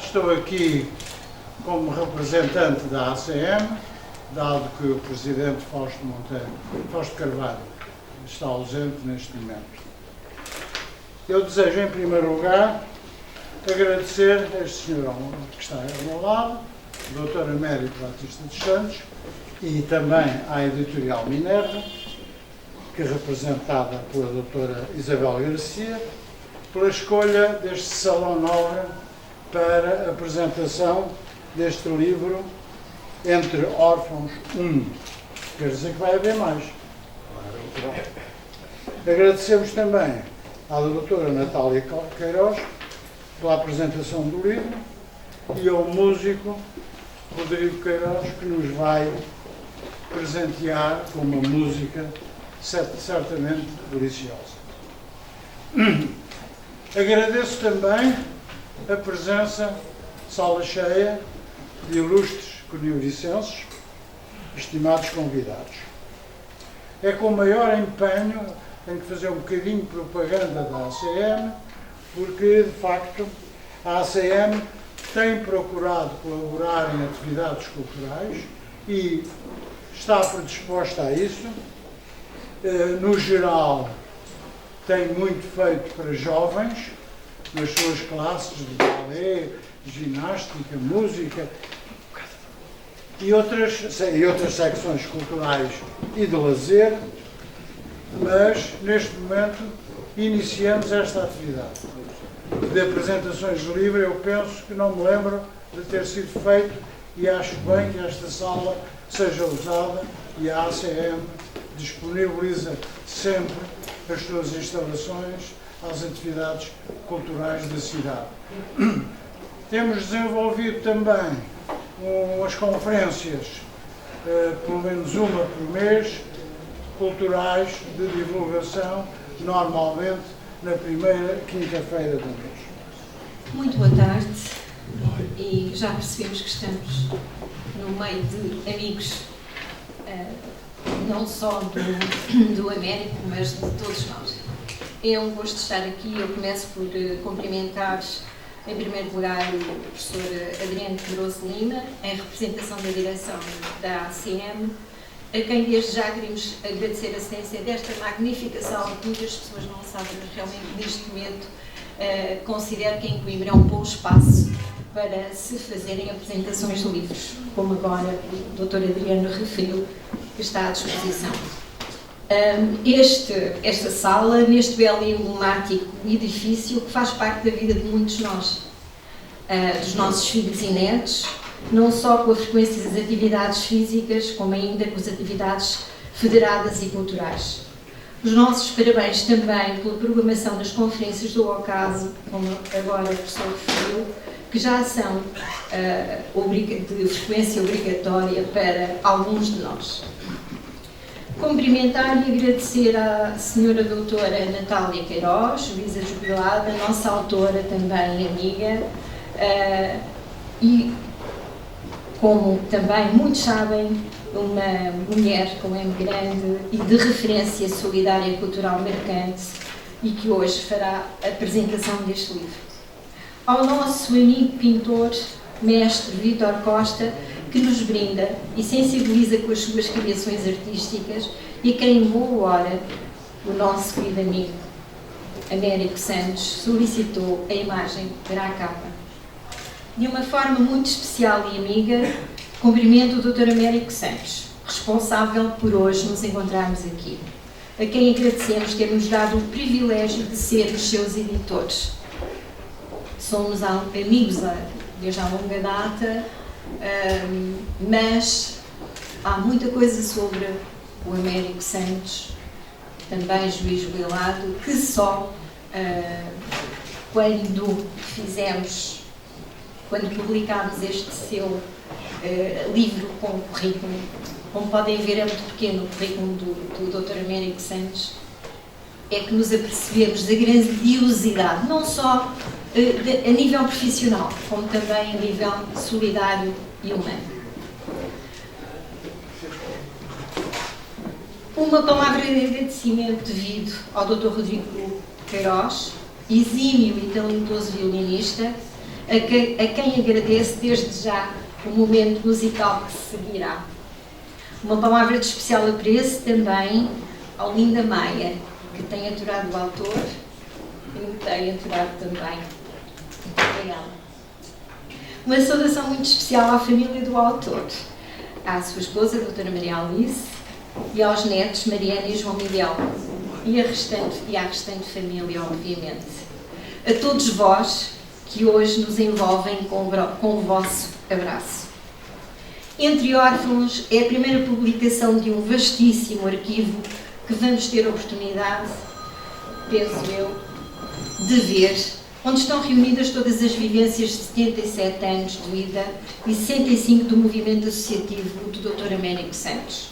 Estou aqui como representante da ACM, dado que o Presidente Fausto Carvalho está ausente neste momento. Eu desejo, em primeiro lugar, agradecer a este senhor que está ao meu lado, o Dr. Américo Batista dos Santos, e também à Editorial Minerva, que é representada pela Dra. Isabel Garcia, pela escolha deste salão nobre para a apresentação deste livro Entre Órfãos 1. Quer dizer que vai haver mais. Agradecemos também à doutora Natália Queiroz pela apresentação do livro e ao músico Rodrigo Queiroz, que nos vai presentear com uma música certamente deliciosa. Agradeço também a presença, sala cheia, de ilustres coniuricenses, estimados convidados. É com o maior empenho, tenho que fazer um bocadinho de propaganda da ACM, porque, de facto, a ACM tem procurado colaborar em atividades culturais e está predisposta a isso. No geral, tem muito feito para jovens, nas suas classes de balé, ginástica, música e outras secções culturais e de lazer, mas neste momento iniciamos esta atividade de apresentações de livro. Eu penso que não me lembro de ter sido feito e acho bem que esta sala seja usada e a ACM disponibiliza sempre as suas instalações às atividades culturais da cidade. Temos desenvolvido também umas conferências, pelo menos uma por mês, culturais de divulgação, normalmente na primeira quinta-feira do mês. Muito boa tarde, e já percebemos que estamos no meio de amigos, não só do Américo, mas de todos nós. É um gosto estar aqui. Eu começo por cumprimentar, em primeiro lugar, o professor Adriano Pedroso Lima, em representação da direção da ACM, a quem desde já queremos agradecer a assistência desta magnífica sala, que muitas pessoas não sabem, mas realmente neste momento considero que em Coimbra é um bom espaço para se fazerem apresentações de livros, como agora o Dr. Adriano referiu, que está à disposição. Esta sala, neste belo e emblemático edifício que faz parte da vida de muitos de nós, dos nossos filhos e netos, não só com a frequência das atividades físicas, como ainda com as atividades federadas e culturais. Os nossos parabéns também pela programação das conferências do ocaso, como agora o professor referiu, que já são de frequência obrigatória para alguns de nós. Cumprimentar e agradecer à senhora doutora Natália Queiroz, juíza jubilada, nossa autora também amiga, e, como também muitos sabem, uma mulher com M grande e de referência solidária cultural marcante, e que hoje fará a apresentação deste livro. Ao nosso amigo pintor, mestre Vítor Costa, que nos brinda e sensibiliza com as suas criações artísticas, e quem em boa hora, o nosso querido amigo Américo Santos, solicitou a imagem para a capa. De uma forma muito especial e amiga, cumprimento o Dr. Américo Santos, responsável por hoje nos encontrarmos aqui, a quem agradecemos ter-nos dado o privilégio de sermos seus editores. Somos amigos desde há longa data, mas há muita coisa sobre o Américo Santos, também juiz jubilado, que só quando publicámos este seu livro com o currículo. Como podem ver, é muito pequeno o currículo do Dr. Américo Santos. É que nos apercebemos da grandiosidade, não só a nível profissional, como também a nível solidário e humano. Uma palavra de agradecimento devido ao Dr. Rodrigo Queiroz, exímio e talentoso violinista, a quem agradeço desde já o momento musical que seguirá. Uma palavra de especial apreço também ao Linda Maia, que tem aturado o autor e me tem aturado também. Muito obrigada. Uma saudação muito especial à família do autor, à sua esposa, a doutora Maria Alice, e aos netos Mariana e João Miguel, e à restante família, obviamente. A todos vós que hoje nos envolvem com o vosso abraço. Entre Órfãos é a primeira publicação de um vastíssimo arquivo que vamos ter a oportunidade, penso eu, de ver, onde estão reunidas todas as vivências de 77 anos de vida e 65 do movimento associativo do Dr. Américo Santos.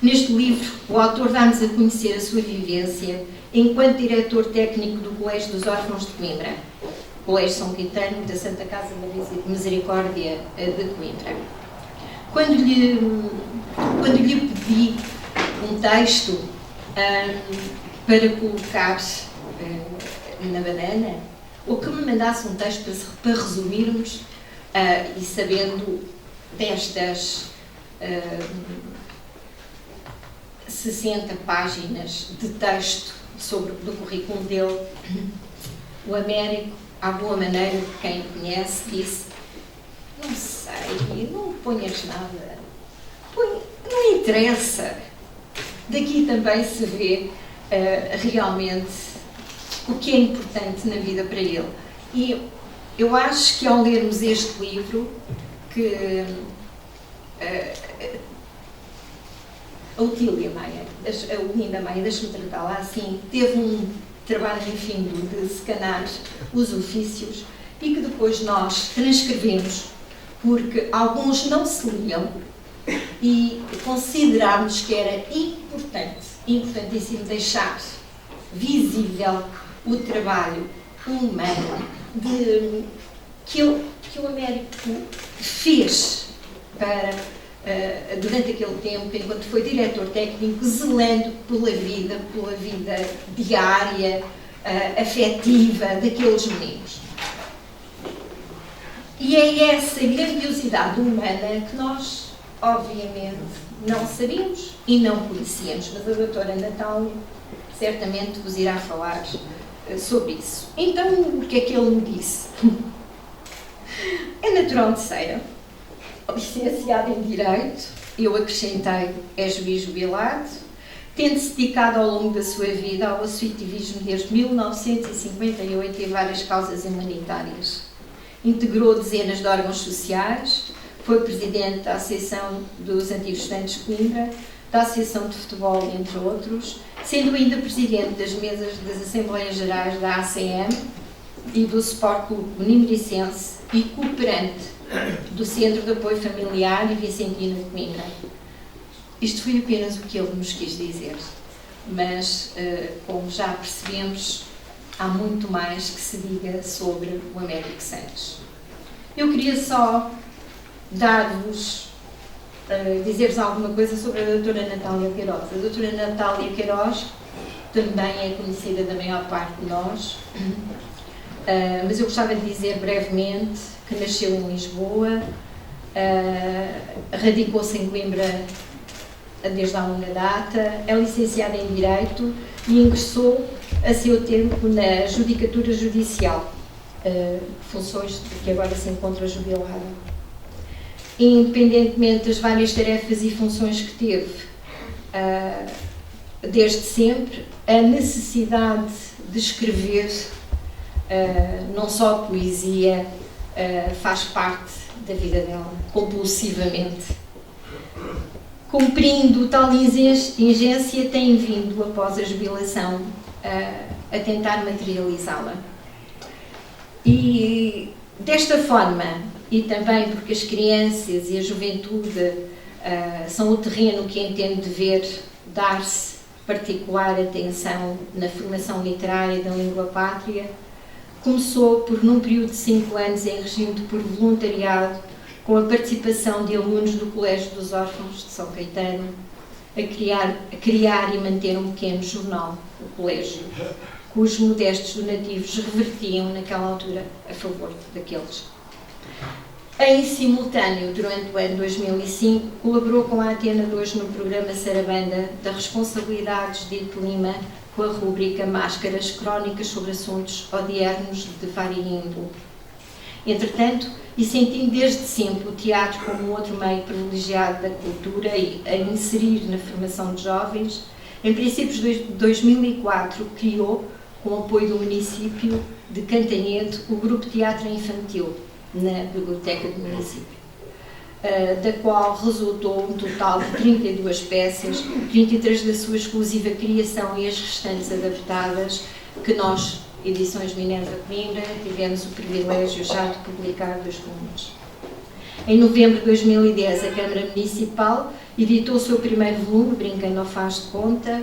Neste livro, o autor dá-nos a conhecer a sua vivência enquanto diretor técnico do Colégio dos Órfãos de Coimbra, Colégio São Caetano da Santa Casa de Misericórdia de Coimbra. Quando lhe pedi um texto para colocar na banana, ou que me mandasse um texto para resumirmos, e sabendo destas 60 páginas de texto do currículo dele, o Américo, à boa maneira de quem conhece, disse: não sei, não ponhas nada, não interessa. Daqui também se vê realmente o que é importante na vida para ele. E eu acho que ao lermos este livro, que a Otília Maia, a Linda Maia, deixa-me tratá-la assim, teve um trabalho infindo de escanar os ofícios e que depois nós transcrevemos, porque alguns não se liam e considerámos que era importantíssimo deixar visível o trabalho humano que o Américo fez durante aquele tempo, enquanto foi diretor técnico, zelando pela vida diária, afetiva daqueles meninos. E é essa grandiosidade humana que nós, obviamente, não sabíamos e não conhecíamos, mas a doutora Natália certamente vos irá falar sobre isso. Então, o que é que ele me disse? É natural de Ceia, licenciado em Direito, eu acrescentei, é juiz jubilado, tendo-se dedicado ao longo da sua vida ao associativismo desde 1958 em várias causas humanitárias. Integrou dezenas de órgãos sociais, foi presidente da Associação dos Antigos Estudantes de Coimbra, da Associação de Futebol, entre outros, sendo ainda presidente das mesas das Assembleias Gerais da ACM e do Sport Clube Benimericense e cooperante do Centro de Apoio Familiar e Vicentino de Coimbra. Isto foi apenas o que ele nos quis dizer, mas, como já percebemos, há muito mais que se diga sobre o Américo Santos. Eu queria só dizer-vos alguma coisa sobre a doutora Natália Queiroz. A doutora Natália Queiroz também é conhecida da maior parte de nós, mas eu gostava de dizer brevemente que nasceu em Lisboa, radicou-se em Coimbra desde há longa data, é licenciada em Direito e ingressou a seu tempo na Judicatura Judicial, funções de que agora se encontra jubilada. Independentemente das várias tarefas e funções que teve, desde sempre, a necessidade de escrever, não só poesia, faz parte da vida dela, compulsivamente. Cumprindo tal exigência, tem vindo, após a jubilação, a tentar materializá-la. E desta forma, e também porque as crianças e a juventude são o terreno que entendo dever dar-se particular atenção na formação literária da língua pátria, começou por, num período de 5 anos, em regime de por voluntariado, com a participação de alunos do Colégio dos Órfãos de São Caetano, a criar e manter um pequeno jornal, o Colégio, cujos modestos donativos revertiam, naquela altura, a favor daqueles. Em simultâneo, durante o ano 2005, colaborou com a Antena 2 no programa Sarabanda da Responsabilidades de Lima, com a rúbrica Máscaras Crónicas sobre assuntos odiernos de vária índole. Entretanto, e sentindo desde sempre o teatro como outro meio privilegiado da cultura e a inserir na formação de jovens, em princípios de 2004 criou, com o apoio do município de Cantanhede, o Grupo Teatro Infantil, na Biblioteca do município, da qual resultou um total de 32 peças, 33 da sua exclusiva criação e as restantes adaptadas, que nós, Edições Minerva Coimbra, tivemos o privilégio já de publicar 2 volumes. Em novembro de 2010, a Câmara Municipal editou o seu primeiro volume, Brincando ao Faz de Conta,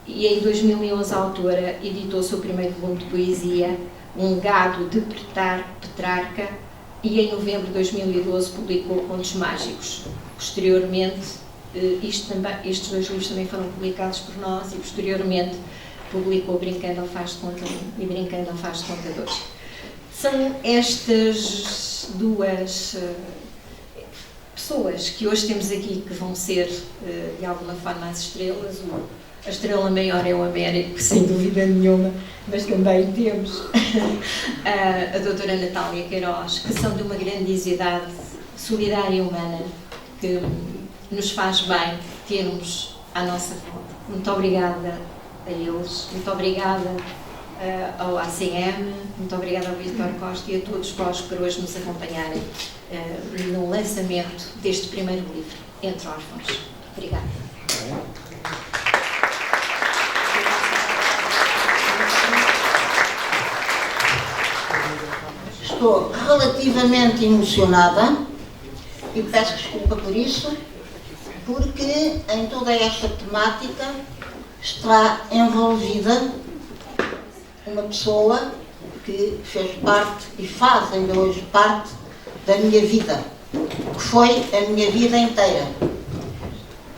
e em 2011 a autora editou o seu primeiro volume de poesia, Um Gado de Petrarca, e em novembro de 2012 publicou Contos Mágicos. Posteriormente, estes 2 livros também foram publicados por nós, e posteriormente publicou Brincando ao Faz de Conta 1 e Brincando ao Faz de Conta 2. São estas 2 pessoas que hoje temos aqui que vão ser, de alguma forma, as estrelas. A estrela maior é o Américo, sem dúvida nenhuma, mas também temos a doutora Natália Queiroz, que são de uma grandiosidade solidária e humana, que nos faz bem termos à nossa volta. Muito obrigada a eles, muito obrigada ao ACM, muito obrigada ao Vítor Costa e a todos vós por hoje nos acompanharem no lançamento deste primeiro livro, Entre Órfãos. Obrigada. Estou relativamente emocionada e peço desculpa por isso, porque em toda esta temática está envolvida uma pessoa que fez parte e faz ainda hoje parte da minha vida, que foi a minha vida inteira.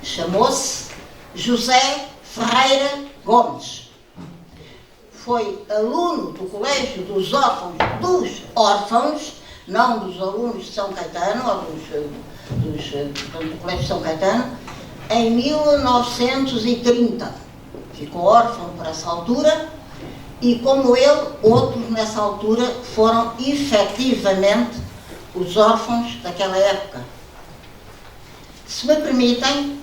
Chamou-se José Ferreira Gomes. Foi aluno do Colégio dos Órfãos, não dos alunos de São Caetano, ou do Colégio de São Caetano, em 1930. Ficou órfão por essa altura e, como ele, outros nessa altura foram efetivamente os órfãos daquela época. Se me permitem,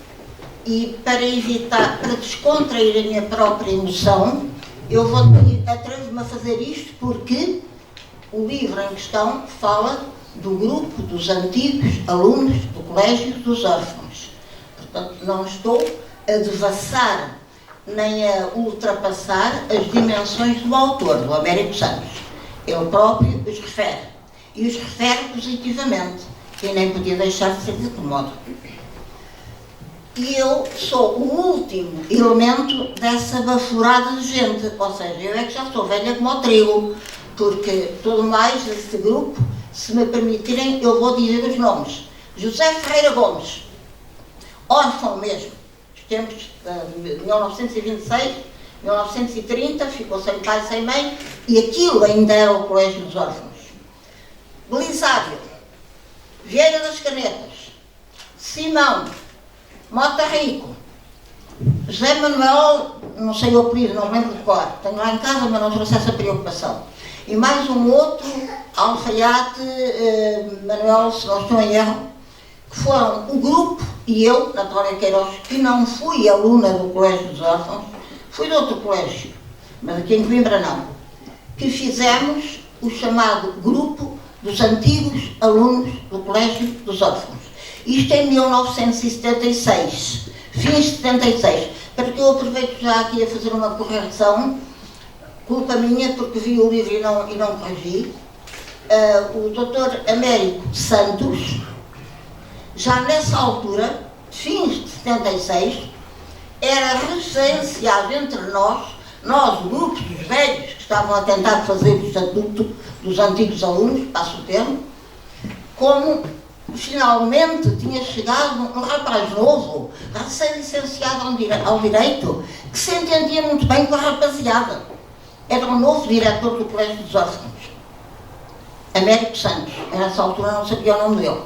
e para evitar, para descontrair a minha própria emoção, eu atrevo-me a fazer isto porque o livro em questão fala do grupo dos antigos alunos do Colégio dos Órfãos. Portanto, não estou a devassar nem a ultrapassar as dimensões do autor, do Américo Santos. Ele próprio os refere. E os refere positivamente. E nem podia deixar de ser de outro modo. E eu sou o último elemento dessa baforada de gente. Ou seja, eu é que já sou velha como o trigo. Porque todo mais desse grupo, se me permitirem, eu vou dizer os nomes. José Ferreira Gomes, órfão mesmo, os tempos de 1926, 1930, ficou sem pai, sem mãe, e aquilo ainda era o Colégio dos Órfãos. Belisário, Vieira das Canetas, Simão, Mota Rico, José Manuel, não sei o apelido, não lembro de cor, tenho lá em casa, mas não trouxe essa preocupação. E mais um outro, Alfaiate, Manuel, se não estou em erro, que foram o grupo, e eu, Natália Queiroz, que não fui aluna do Colégio dos Órfãos, fui de outro colégio, mas aqui em Coimbra não, que fizemos o chamado grupo dos antigos alunos do Colégio dos Órfãos. Isto em 1976, fins de 76, para que eu aproveito já aqui a fazer uma correção, culpa minha porque vi o livro e não corrigi. o Dr. Américo Santos, já nessa altura, fins de 76, era referenciado entre nós, o grupo dos velhos, que estavam a tentar fazer o estatuto dos antigos alunos, passo o termo, como finalmente tinha chegado um rapaz novo, recém-licenciado ao direito, que se entendia muito bem com a rapaziada. Era o novo diretor do Colégio dos Órfãos, Américo Santos. Nessa altura não sabia o nome dele.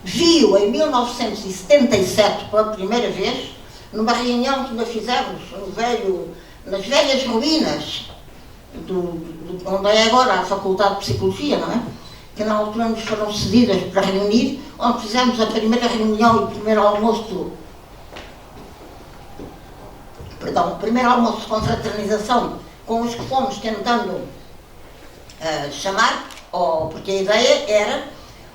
Vi-o em 1977 pela primeira vez, numa reunião que nós fizemos nas velhas ruínas, onde é agora a Faculdade de Psicologia, não é? Que na altura nos foram cedidas para reunir, onde fizemos a primeira reunião e o primeiro almoço de confraternização com os que fomos tentando chamar, porque a ideia era,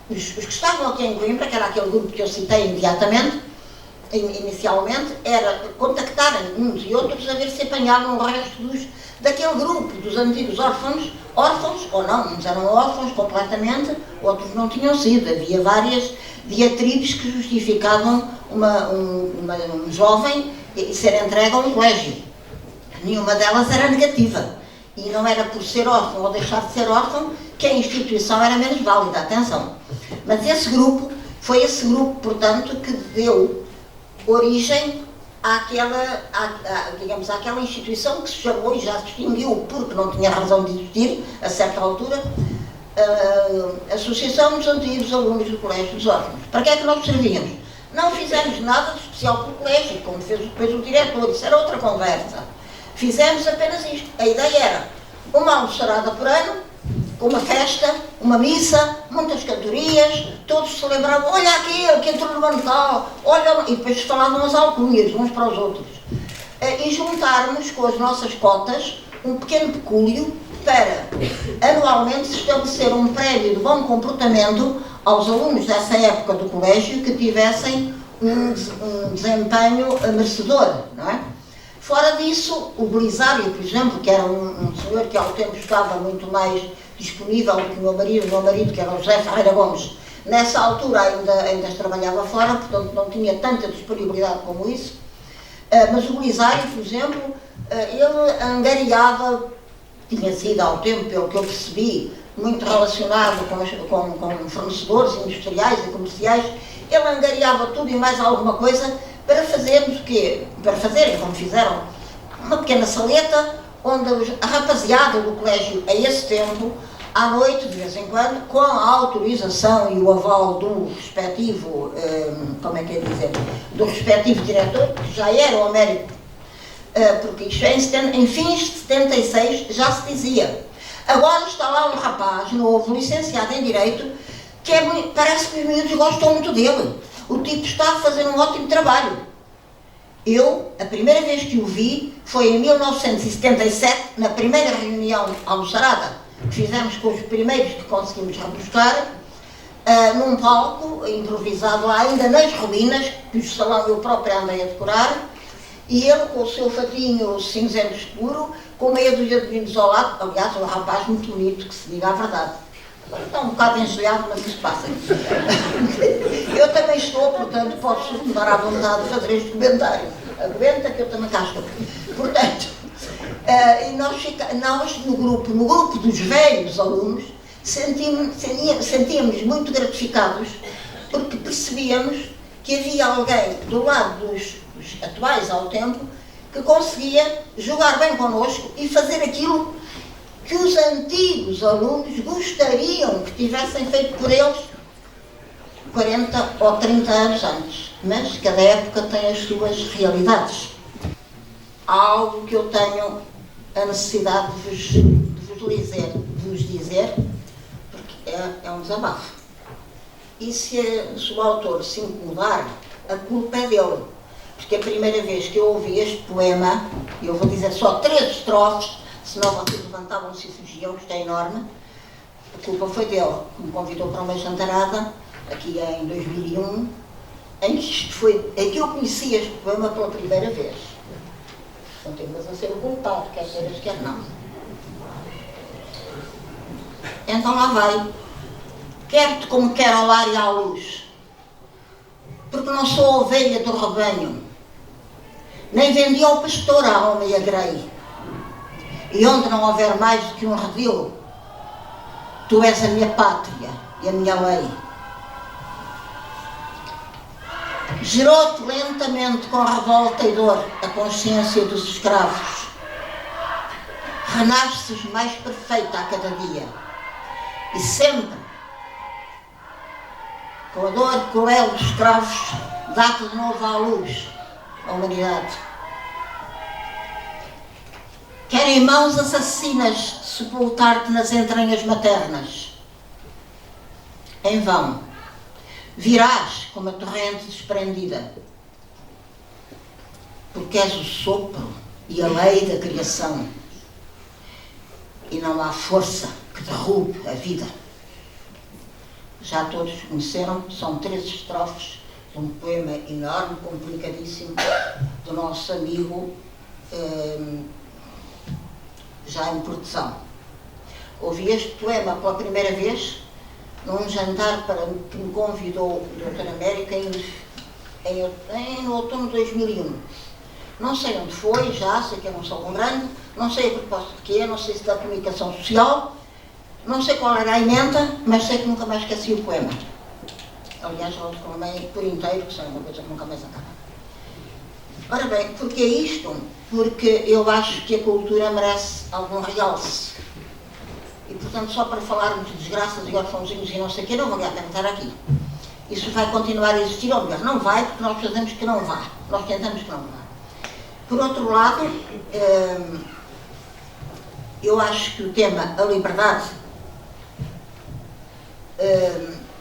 os que estavam aqui em Coimbra, que era aquele grupo que eu citei inicialmente, era contactarem uns e outros a ver se apanhavam o resto daquele grupo, dos antigos órfãos ou não, uns eram órfãos completamente, outros não tinham sido. Havia várias diatribes que justificavam um jovem ser entregue a um colégio. Nenhuma delas era negativa. E não era por ser órfão ou deixar de ser órfão que a instituição era menos válida, atenção. Mas foi esse grupo, portanto, que deu origem àquela instituição que se chamou e já se extinguiu porque não tinha razão de existir, a certa altura, Associação dos Antigos Alunos do Colégio dos Órfãos. Para que é que nós servíamos? Não fizemos nada de especial para o colégio, como fez depois o diretor, isso era outra conversa. Fizemos apenas isto. A ideia era uma almoçarada por ano, uma festa, uma missa, muitas cantorias, todos celebravam, olha aquele que entrou no Natal, olha, e depois falavam as alcunhas uns para os outros. E juntarmos com as nossas cotas um pequeno pecúlio para anualmente se estabelecer um prémio de bom comportamento aos alunos dessa época do colégio que tivessem um desempenho merecedor, não é? Fora disso, o Belisário, por exemplo, que era um senhor que ao tempo estava muito mais disponível do que o meu marido, que era o José Ferreira Gomes, nessa altura ainda trabalhava fora, portanto não tinha tanta disponibilidade como isso, mas o Belisário, por exemplo, ele angariava, tinha sido ao tempo, pelo que eu percebi, muito relacionado com fornecedores industriais e comerciais, ele angariava tudo e mais alguma coisa para fazermos o quê? Para fazerem, como fizeram, uma pequena saleta, onde a rapaziada do colégio, a esse tempo, à noite, de vez em quando, com a autorização e o aval do respectivo, do respectivo diretor, que já era o Américo, porque isto em fins de 76 já se dizia. Agora está lá um rapaz novo, licenciado em Direito, que parece que os miúdos gostam muito dele. O tipo está a fazer um ótimo trabalho. Eu, a primeira vez que o vi, foi em 1977, na primeira reunião almoçarada, que fizemos com os primeiros que conseguimos rebuscar, num palco improvisado lá, ainda nas ruínas, que o salão eu próprio andei a decorar, e ele com o seu fatinho cinzento escuro, com meia dúzia de vinhos ao lado, aliás, um rapaz muito bonito, que se diga a verdade. Está um bocado engelhado, mas isso passa. Eu também estou, portanto, posso dar à vontade de fazer este comentário. Aguenta que eu também cá estou. Portanto, e nós no grupo dos velhos alunos, sentíamos muito gratificados, porque percebíamos que havia alguém do lado dos atuais ao tempo que conseguia jogar bem connosco e fazer aquilo que os antigos alunos gostariam que tivessem feito por eles 40 ou 30 anos antes. Mas cada época tem as suas realidades. Há algo que eu tenho a necessidade de vos dizer, porque é um desabafo. E se o autor se incomodar, a culpa é dele. Porque a primeira vez que eu ouvi este poema, e eu vou dizer só 3 estrofes, senão vocês levantavam-se e fugiam, isto é enorme, a culpa foi dele, que me convidou para uma jantarada, aqui em 2001, em que eu conheci este poema pela primeira vez. Não tenho mais a ser o culpado, quer queiras, quer não. Então lá vai, quer-te como quer ao lar e à luz, porque não sou ovelha do rebanho, nem vendi ao pastor a alma e a grei. E onde não houver mais do que um redil, tu és a minha pátria e a minha lei. Gerou-te lentamente com revolta e dor a consciência dos escravos. Renasces mais perfeita a cada dia. E sempre, com a dor cruel dos escravos, dá-te de novo à luz a humanidade. Querem mãos assassinas sepultar-te nas entranhas maternas. Em vão. Virás como a torrente desprendida, porque és o sopro e a lei da criação, e não há força que derrube a vida. Já todos conheceram, são 3 estrofes de um poema enorme, complicadíssimo, do nosso amigo já em produção. Ouvi este poema pela primeira vez num jantar que me convidou o Dr. América no outono de 2001. Não sei onde foi, já sei que é um salão grande, não sei a propósito de quê, não sei se da comunicação social, não sei qual era a emenda, mas sei que nunca mais esqueci o poema. Aliás, já o declamei por inteiro, que é uma coisa que nunca mais acaba. Ora bem, porquê isto? Porque eu acho que a cultura merece algum realce. E, portanto, só para falarmos de desgraças e orfãozinhos e não sei o quê, não vale a pena estar aqui. Isso vai continuar a existir, ou melhor, não vai, porque nós fazemos que não vá. Nós tentamos que não vá. Por outro lado, eu acho que o tema, a liberdade,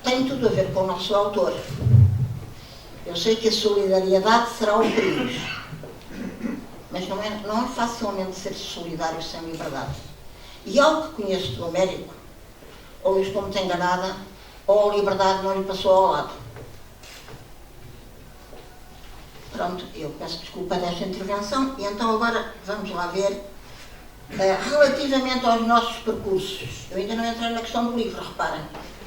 tem tudo a ver com o nosso autor. Eu sei que a solidariedade será o perigo, mas não é facilmente ser solidário sem liberdade. E ao que conheço do Américo, ou estou muito enganada, ou a liberdade não lhe passou ao lado. Pronto, eu peço desculpa desta intervenção, e então agora vamos lá ver, relativamente aos nossos percursos. Eu ainda não entrei na questão do livro, reparem.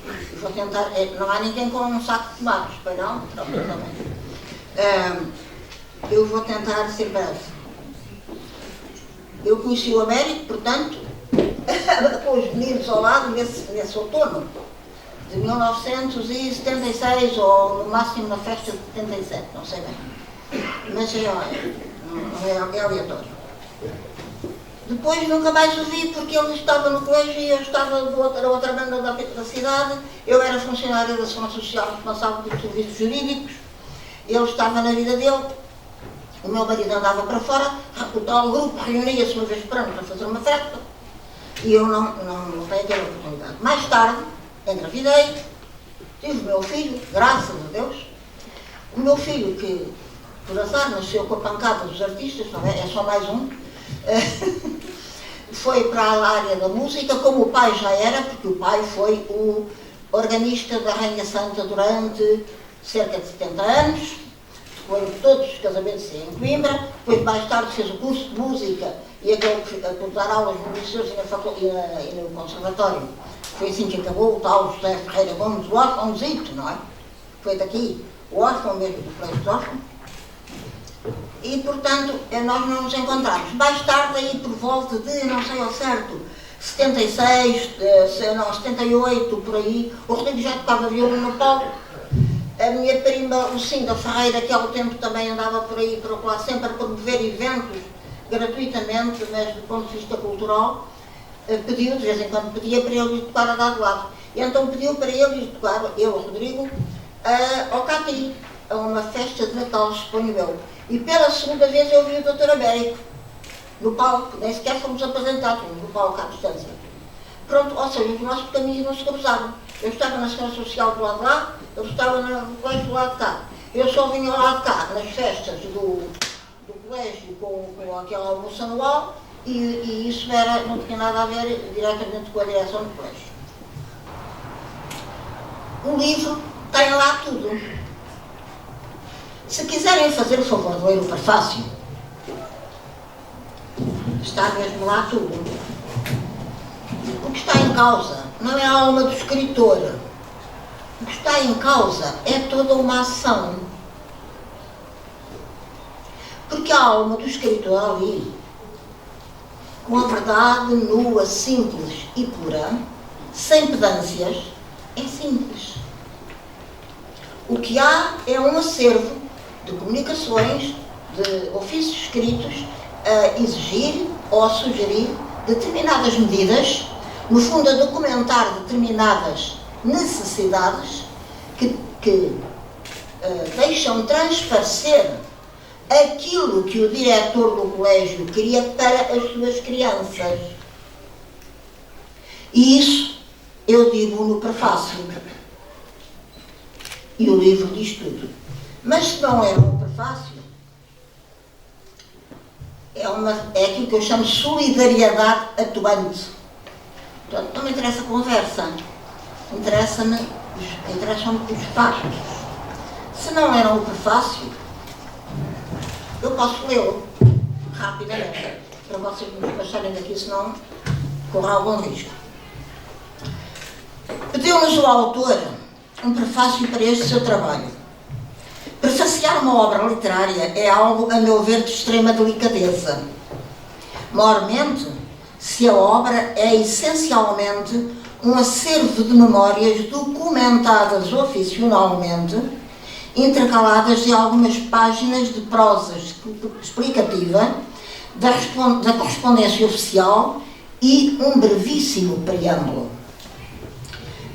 Eu vou tentar, não há ninguém com um saco de tomates, pois não? Pronto, também. Eu vou tentar ser breve. Eu conheci o Américo, portanto, com os meninos ao lado nesse outono de 1976, ou no máximo na festa de 77, não sei bem. Mas é aleatório. Depois nunca mais o vi, porque ele estava no colégio e eu estava da outra banda da cidade. Eu era funcionária da Segurança Social, responsável pelos serviços jurídicos. Ele estava na vida dele. O meu marido andava para fora. O tal grupo reunia-se uma vez por ano para fazer uma festa. E eu não tenho aquela oportunidade. Mais tarde, engravidei, tive o meu filho, graças a Deus. O meu filho, que por azar nasceu com a pancada dos artistas, é só mais um, foi para a área da música, como o pai já era, porque o pai foi o organista da Rainha Santa durante cerca de 70 anos, foi todos os casamentos em Coimbra, depois mais tarde fez o curso de música e acabou por dar aulas no liceu e no conservatório. Foi assim que acabou o tal José Ferreira Gomes, o órfãozito, não é? Foi daqui, o órfão mesmo do colégio de órfão. E, portanto, nós não nos encontramos. Mais tarde, aí por volta de, não sei ao certo, 76, 78, por aí, o Rodrigo já tocava violino no palco. A minha prima Lucinda Ferreira, que ao tempo também andava por aí, por lá, sempre a promover eventos gratuitamente, mas do ponto de vista cultural, pediu, de vez em quando pedia para ele ir tocar a dado lado. E então pediu para ele ir tocar, eu, o Rodrigo, ao Cati, a uma festa de Natal, suponho eu. E pela segunda vez eu vi o Dr. Américo no palco, nem sequer fomos apresentados no palco à distância. Pronto, ou seja, os nossos caminhos não se cruzavam. Eu estava na Segurança Social do lado de lá, ele estava no colégio do lado de cá. Eu só vinha ao lado de cá, nas festas do colégio, com aquele almoço anual, e isso não tinha nada a ver diretamente com a direção do colégio. O livro tem lá tudo. Se quiserem fazer o favor de ler o prefácio, está mesmo lá tudo. O que está em causa não é a alma do escritor. O que está em causa é toda uma ação. Porque a alma do escritor ali, com a verdade nua, simples e pura, sem pedâncias, é simples. O que há é um acervo de comunicações, de ofícios escritos a exigir ou a sugerir determinadas medidas, no fundo a documentar determinadas necessidades que deixam transparecer aquilo que o diretor do colégio queria para as suas crianças. E isso eu digo no prefácio. E o livro diz tudo. Mas se não é um prefácio, é aquilo que eu chamo de solidariedade atuante. Portanto, não me interessa a conversa, interessam-me os factos. Se não era um prefácio, eu posso lê-lo rapidamente, para vocês me despacharem daqui, senão corra algum risco. Pediu-nos o autor um prefácio para este seu trabalho. Prefaciar uma obra literária é algo, a meu ver, de extrema delicadeza. Maiormente, se a obra é essencialmente um acervo de memórias documentadas oficinalmente, intercaladas de algumas páginas de prosa explicativa da correspondência oficial e um brevíssimo preâmbulo.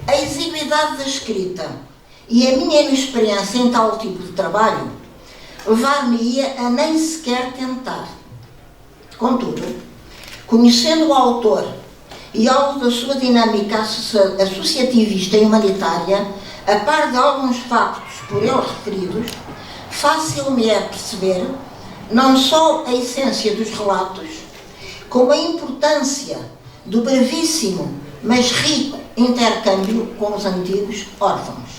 A exiguidade da escrita e a minha inexperiência em tal tipo de trabalho levar-me-ia a nem sequer tentar. Contudo, conhecendo o autor e algo da sua dinâmica associativista e humanitária, a par de alguns factos por ele referidos, fácil me é perceber não só a essência dos relatos, como a importância do brevíssimo, mas rico intercâmbio com os antigos órfãos.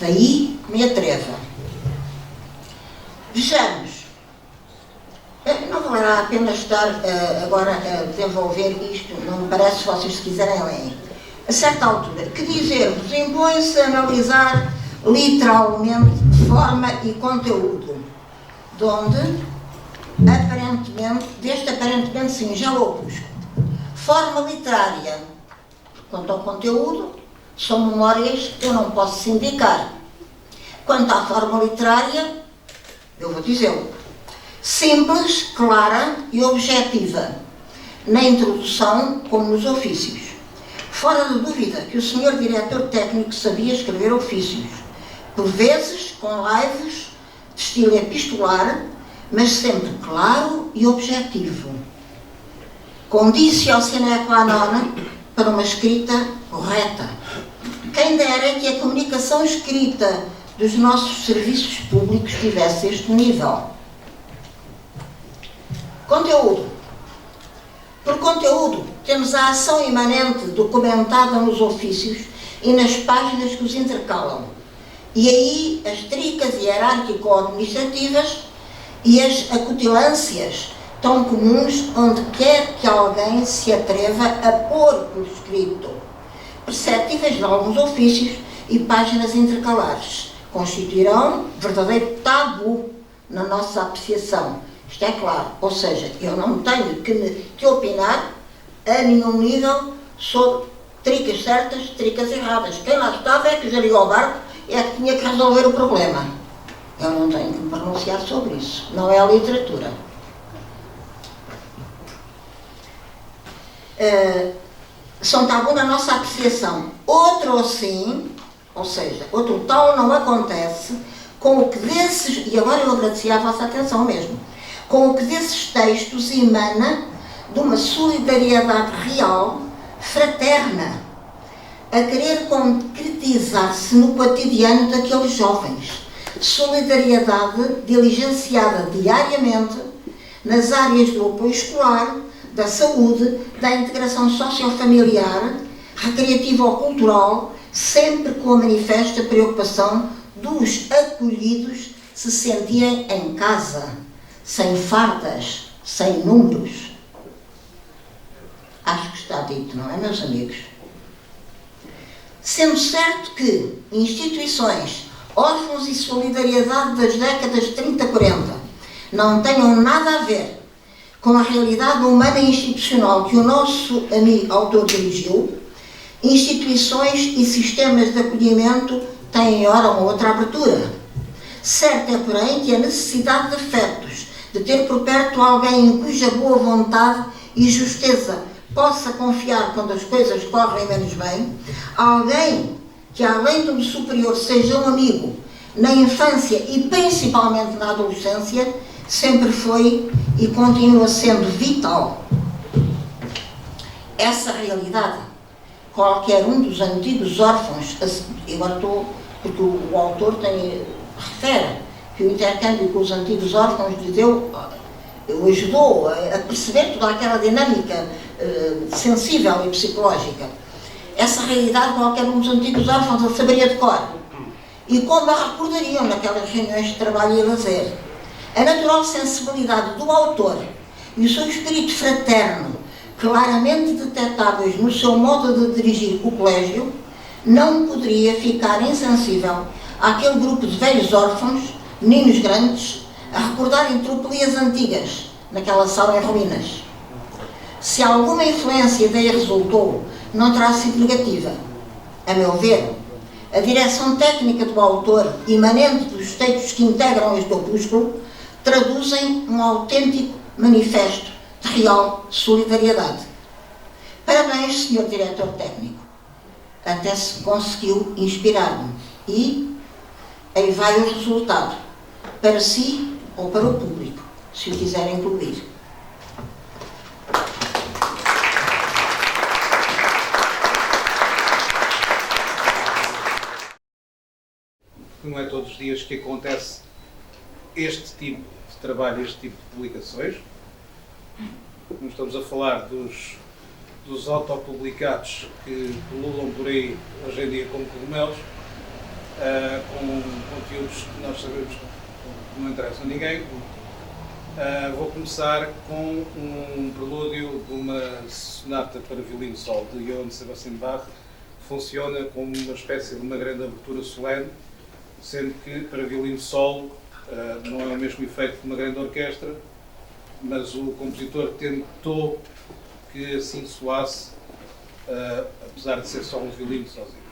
Daí me atreva. Vejamos. Não valerá a pena estar agora a desenvolver isto, não me parece, se vocês quiserem ler. A certa altura, que dizer-vos impõe-se analisar literalmente forma e conteúdo, deste aparentemente singelo opusco. Forma literária, quanto ao conteúdo, são memórias que eu não posso sindicar. Quanto à forma literária, eu vou dizê-lo. Simples, clara e objetiva, na introdução como nos ofícios. Fora de dúvida que o senhor diretor técnico sabia escrever ofícios, por vezes com laivos de estilo epistolar, mas sempre claro e objetivo. Condício sine qua non para uma escrita correta. Quem dera que a comunicação escrita dos nossos serviços públicos tivesse este nível. Conteúdo. Por conteúdo, temos a ação imanente documentada nos ofícios e nas páginas que os intercalam. E aí as tricas hierárquico-administrativas e as acutilâncias tão comuns onde quer que alguém se atreva a pôr por escrito, perceptíveis de alguns ofícios e páginas intercalares, constituirão verdadeiro tabu na nossa apreciação. Isto é claro, ou seja, eu não tenho que opinar a nenhum nível sobre tricas certas, tricas erradas. Quem lá estava é que geria o barco, é que tinha que resolver o problema. Eu não tenho que me pronunciar sobre isso, não é a literatura. São tabu na nossa apreciação. Outro sim, ou seja, outro tal não acontece com o que desses, e agora eu agradeci a vossa atenção mesmo, com o que desses textos emana de uma solidariedade real, fraterna, a querer concretizar-se no cotidiano daqueles jovens. Solidariedade diligenciada diariamente nas áreas do apoio escolar, da saúde, da integração sociofamiliar, recreativa ou cultural, sempre com a manifesta preocupação dos acolhidos se sentirem em casa, sem fardas, sem números. Acho que está dito, não é, meus amigos? Sendo certo que instituições, órfãos e solidariedade das décadas 30 e 40 não tenham nada a ver com a realidade humana e institucional que o nosso amigo autor dirigiu, instituições e sistemas de acolhimento têm ora uma outra abertura. Certo é, porém, que a necessidade de afetos, de ter por perto alguém em cuja boa vontade e justeza possa confiar quando as coisas correm menos bem, alguém que além do superior seja um amigo na infância e principalmente na adolescência, sempre foi e continua sendo vital. Essa realidade, qualquer um dos antigos órfãos, agora estou, porque o autor refere que o intercâmbio com os antigos órfãos lhe ajudou a perceber toda aquela dinâmica sensível e psicológica. Essa realidade qualquer um dos antigos órfãos a saberia de cor. E como a recordariam naquelas reuniões de trabalho e lazer. A natural sensibilidade do autor e o seu espírito fraterno, claramente detectáveis no seu modo de dirigir o colégio, não poderia ficar insensível àquele grupo de velhos órfãos, meninos grandes, a recordarem tropelias antigas naquela sala em ruínas. Se alguma influência daí resultou, não terá sido negativa. A meu ver, a direção técnica do autor, imanente dos textos que integram este opúsculo, traduzem um autêntico manifesto de real solidariedade. Parabéns, senhor diretor técnico. Até se conseguiu inspirar-me. E aí vai o resultado, para si ou para o público, se o quiserem incluir. Não é todos os dias que acontece este tipo de trabalho, este tipo de publicações. Não estamos a falar dos autopublicados que pululam por aí hoje em dia como cogumelos, com conteúdos que nós sabemos que não interessam a ninguém. Vou começar com um prelúdio de uma sonata para violino solo de Johann Sebastian Bach, que funciona como uma espécie de uma grande abertura solene, sendo que para violino solo não é o mesmo efeito de uma grande orquestra, mas o compositor tentou que assim soasse, apesar de ser só um violino sozinho.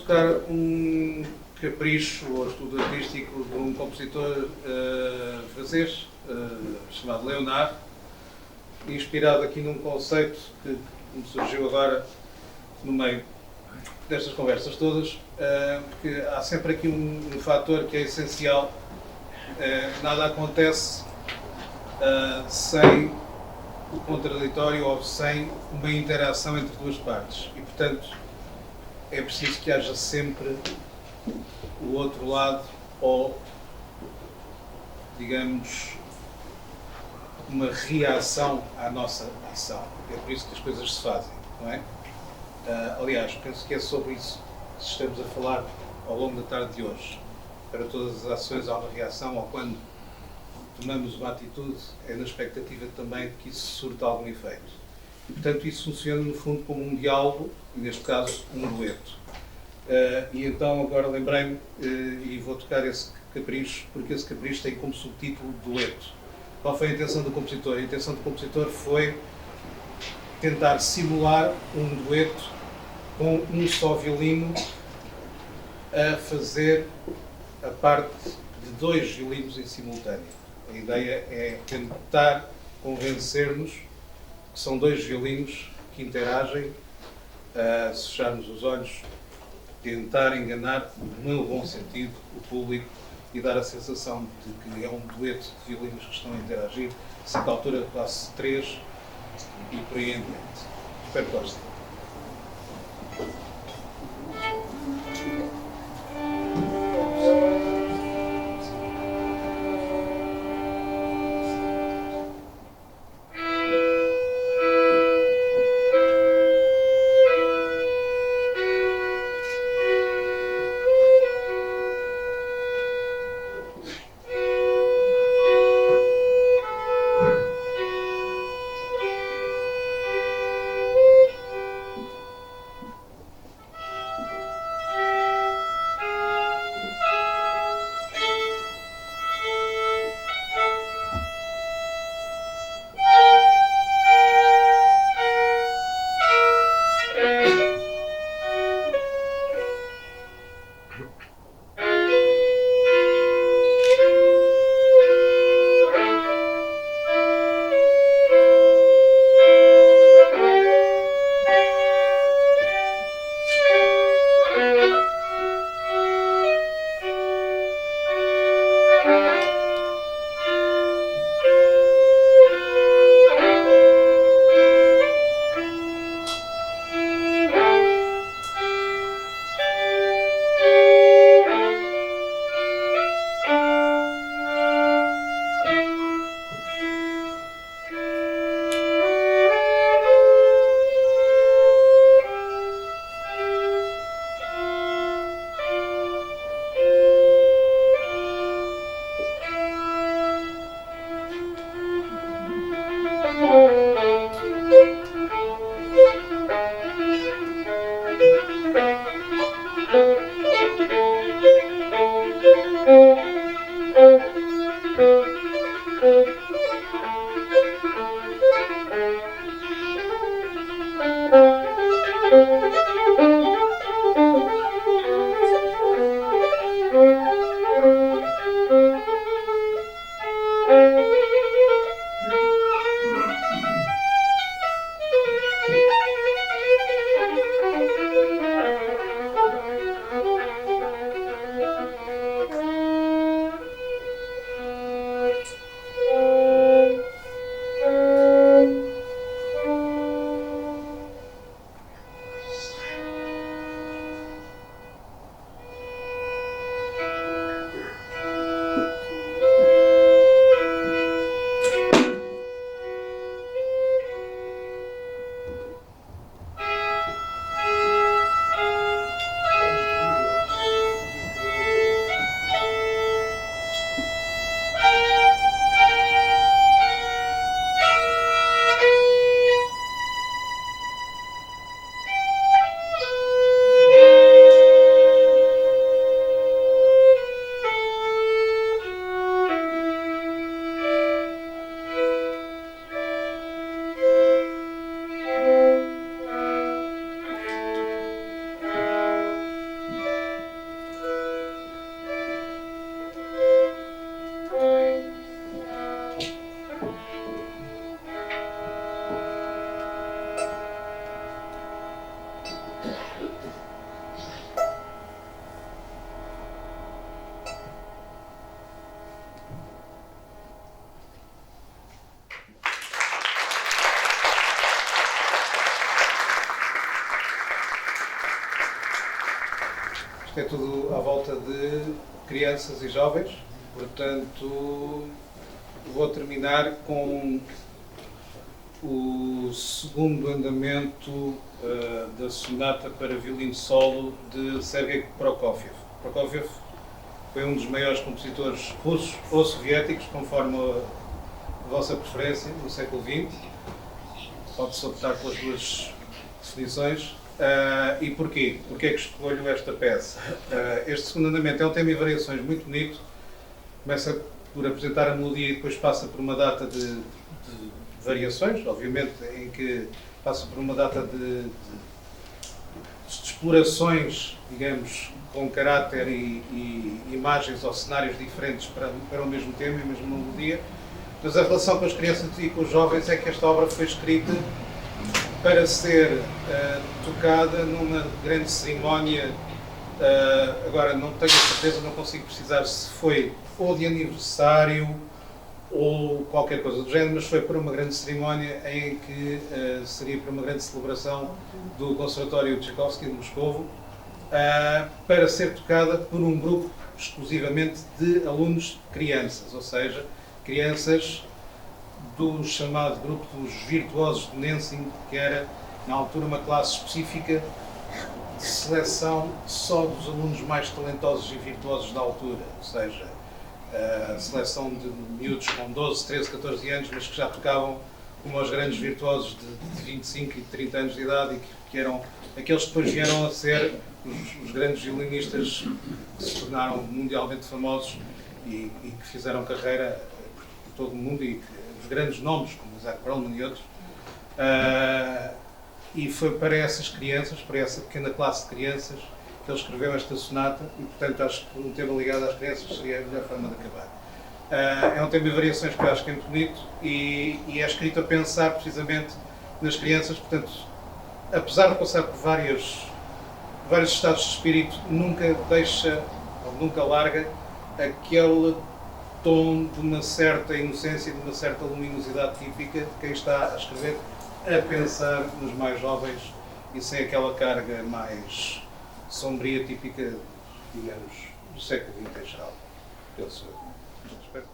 tocar um capricho ou estudo artístico de um compositor francês chamado Leonard, inspirado aqui num conceito que me surgiu agora no meio destas conversas todas, porque há sempre aqui um fator que é essencial. Nada acontece sem o contraditório ou sem uma interação entre duas partes. E, portanto, é preciso que haja sempre o outro lado ou, digamos, uma reação à nossa ação. É por isso que as coisas se fazem, não é? Aliás, penso que é sobre isso que estamos a falar ao longo da tarde de hoje. Para todas as ações há uma reação, ou quando tomamos uma atitude, é na expectativa também de que isso surta algum efeito. E, portanto, isso funciona, no fundo, como um diálogo, e neste caso, um dueto. E então, agora lembrei-me, e vou tocar esse capricho, porque esse capricho tem como subtítulo dueto. Qual foi a intenção do compositor? A intenção do compositor foi tentar simular um dueto com um só violino a fazer a parte de dois violinos em simultâneo. A ideia é tentar convencer-nos que são dois violinos que interagem, se fecharmos os olhos, tentar enganar, no bom sentido, o público e dar a sensação de que é um dueto de violinos que estão a interagir, sempre à altura classe 3 e por aí em diante. Espero que gostem. tudo à volta de crianças e jovens, portanto vou terminar com o segundo andamento da sonata para violino solo de Sergei Prokofiev. Prokofiev foi um dos maiores compositores russos ou soviéticos, conforme a vossa preferência, no século XX. Pode-se optar pelas duas definições. E porquê? Porquê é que escolho esta peça? Este segundo andamento é um tema e variações muito bonito. Começa por apresentar a melodia e depois passa por uma data de variações, obviamente, em que passa por uma data de explorações, digamos, com caráter e imagens ou cenários diferentes para o mesmo tema e a mesma melodia. Mas a relação com as crianças e com os jovens é que esta obra foi escrita para ser tocada numa grande cerimónia. Agora não tenho certeza, não consigo precisar se foi ou de aniversário ou qualquer coisa do género, mas foi para uma grande cerimónia em que seria para uma grande celebração do Conservatório de Tchaikovsky de Moscovo, para ser tocada por um grupo exclusivamente de alunos crianças, ou seja, crianças do chamado grupo dos virtuosos de Nensing, que era na altura uma classe específica de seleção só dos alunos mais talentosos e virtuosos da altura, ou seja, a seleção de miúdos com 12, 13, 14 anos, mas que já tocavam como os grandes virtuosos de 25 e 30 anos de idade e que eram aqueles que depois vieram a ser os grandes violinistas que se tornaram mundialmente famosos e que fizeram carreira por todo o mundo, e os grandes nomes, como Isaac Perlman e outros. E foi para essas crianças, para essa pequena classe de crianças, que ele escreveu esta sonata, e portanto acho que um tema ligado às crianças seria a melhor forma de acabar. É um tema de variações que eu acho que é muito bonito e é escrito a pensar precisamente nas crianças, portanto, apesar de passar por vários estados de espírito, nunca deixa, ou nunca larga, aquele tom de uma certa inocência, de uma certa luminosidade típica de quem está a escrever, a pensar nos mais jovens e sem aquela carga mais sombria, típica, digamos, do século XX em geral. Penso eu. Espero.